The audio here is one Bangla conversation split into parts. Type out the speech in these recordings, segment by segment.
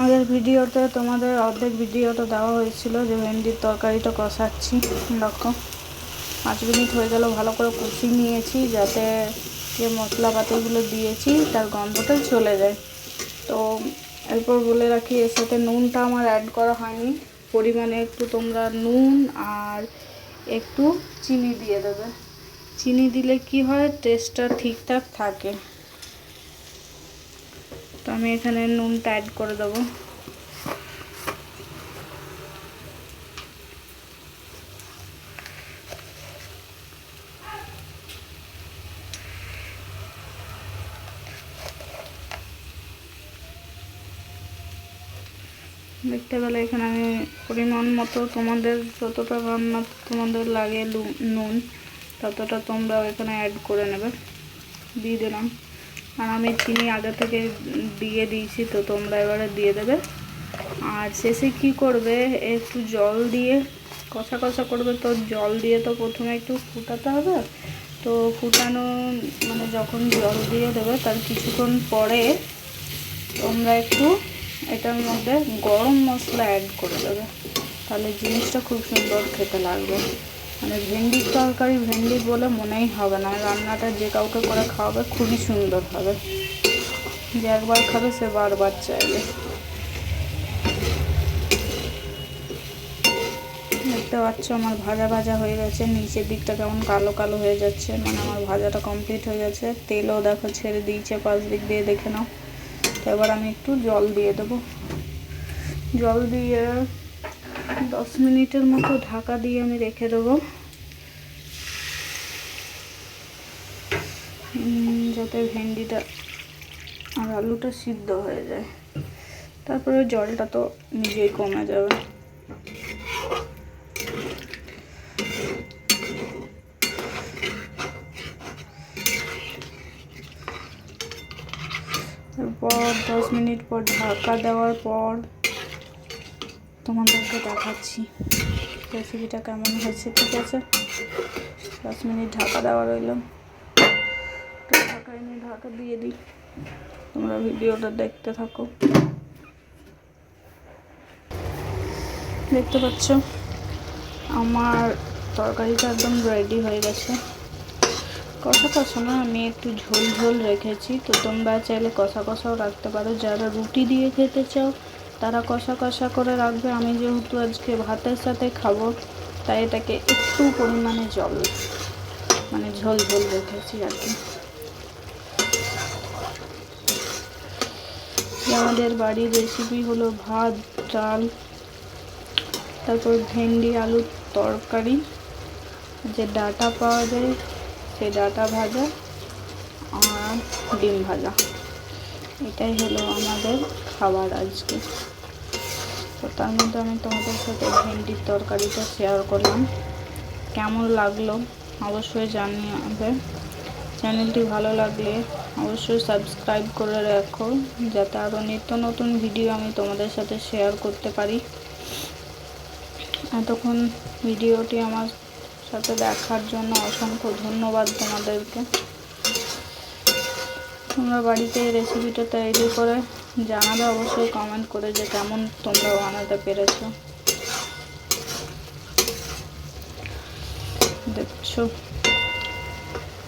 আগের ভিডিওতে তোমাদের অর্ধেক ভিডিওটা দেওয়া হয়েছিল যে ভেন্ডির তরকারিটা কষাচ্ছি। দেখো 5 মিনিট হয়ে গেল, ভালো করে কষিয়ে নিয়েছি যাতে যে মশলাপাতিগুলো দিয়েছি তার গন্ধটা চলে যায়। তো এরপর বলে রাখি, এর সাথে নুনটা আমার অ্যাড করা হয়নি। পরিমাণে একটু তোমরা নুন আর একটু চিনি দিয়ে দেবে। চিনি দিলে কি হয়, টেস্টটা ঠিকঠাক থাকে। তো আমি এখানে নুনটা অ্যাড করে দেবো। দেখতে পেলে এখানে আমি পরিমাণ মতো তোমাদের যতটা রান্না তোমাদের লাগে নুন ততটা তোমরা এখানে অ্যাড করে নেবে। দিয়ে দিলাম। আর আমি চিনি আগে থেকে দিয়ে দিয়েছি, তো তোমরা এবারে দিয়ে দেবে। আর শেষে কি করবে, একটু জল দিয়ে কষা কষা করবে। তো জল দিয়ে তো প্রথমে একটু ফুটাতে হবে। তো ফুটানো মানে যখন জল দিয়ে দেবে তার কিছুক্ষণ পরে তোমরা একটু এটার মধ্যে গরম মশলা অ্যাড করে দেবে, তাহলে জিনিসটা খুব সুন্দর খেতে লাগবে। মানে ভেন্ডির তরকারি ভেন্ডি বলে মনেই হবে না। রান্নাটা যে কাউকে করে খাওয়াবে খুবই সুন্দর হবে, যে একবার খাবে সে বারবার চাইবে। দেখতে পাচ্ছ আমার ভাজা ভাজা হয়ে গেছে, নিচের দিকটা কেমন কালো কালো হয়ে যাচ্ছে, মানে আমার ভাজাটা কমপ্লিট হয়ে গেছে। তেলও দেখো ছেড়ে দিয়েছে, 5 দিক দিয়ে দেখে নাও। তো এবার আমি একটু জল দিয়ে দেবো। জল দিয়ে 10 মিনিটের মতো ঢাকা দিয়ে আমি রেখে দেবো, যাতে ভেন্ডিটা আর আলুটা সিদ্ধ হয়ে যায়। তারপরে জলটা তো নিজেই কমে যাবে। তারপর 10 মিনিট পর ঢাকা দেওয়ার পর তোমাদেরকে দেখাচ্ছি রেসিপিটা কেমন হয়েছে। ঠিক আছে, 10 মিনিট ঢাকা দেওয়া রইল। ঢাকা এনে ঢাকা দিয়ে দিই, তোমরা ভিডিওটা দেখতে থাকো। দেখতে পাচ্ছ আমার তরকারিটা একদম রেডি হয়ে গেছে। কষা কষা না, আমি একটু ঝোল ঝোল রেখেছি। তো তোমরা চাইলে কষা কষাও রাখতে পারো। যারা রুটি দিয়ে খেতে চাও তারা কষা কষা করে রাখবে। আমি যেহেতু আজকে ভাতের সাথে খাবো তাই এটাকে একটু পরিমাণে জল মানে ঝোল ঝোল রেখেছি আর কি। আমাদের বাড়ির রেসিপি হলো ভাত, ডাল, তারপর ভেন্ডি আলুর তরকারি, যে ডাঁটা পাওয়া যায় সেই ডাঁটা ভাজা আর ডিম ভাজা। এটাই হলো আমাদের খাবার আজকে। তো তার মধ্যে আমি তোমাদের সাথে ভেন্ডির তরকারিটা শেয়ার করলাম। কেমন লাগলো অবশ্যই জানিয়ে। চ্যানেলটি ভালো লাগলে অবশ্যই সাবস্ক্রাইব করে রাখো, যাতে আরও নিত্য নতুন ভিডিও আমি তোমাদের সাথে শেয়ার করতে পারি। এতক্ষণ ভিডিওটি আমার সাথে দেখার জন্য অসংখ্য ধন্যবাদ তোমাদেরকে। তোমরা বাড়িতে এই রেসিপিটা তৈরি করে জানাবে অবশ্যই কমেন্ট করে যে কেমন তোমরা বানাতে পেরেছো। দেখছো,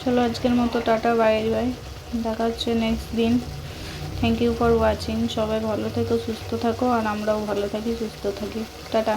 চলো আজকের মতো টাটা, বাই বাই, দেখা হচ্ছে নেক্সট দিন। Thank you for watching. সবাই ভালো থেকো, সুস্থ থাকো, আর আমরাও ভালো থাকি, সুস্থ থাকি। টাটা।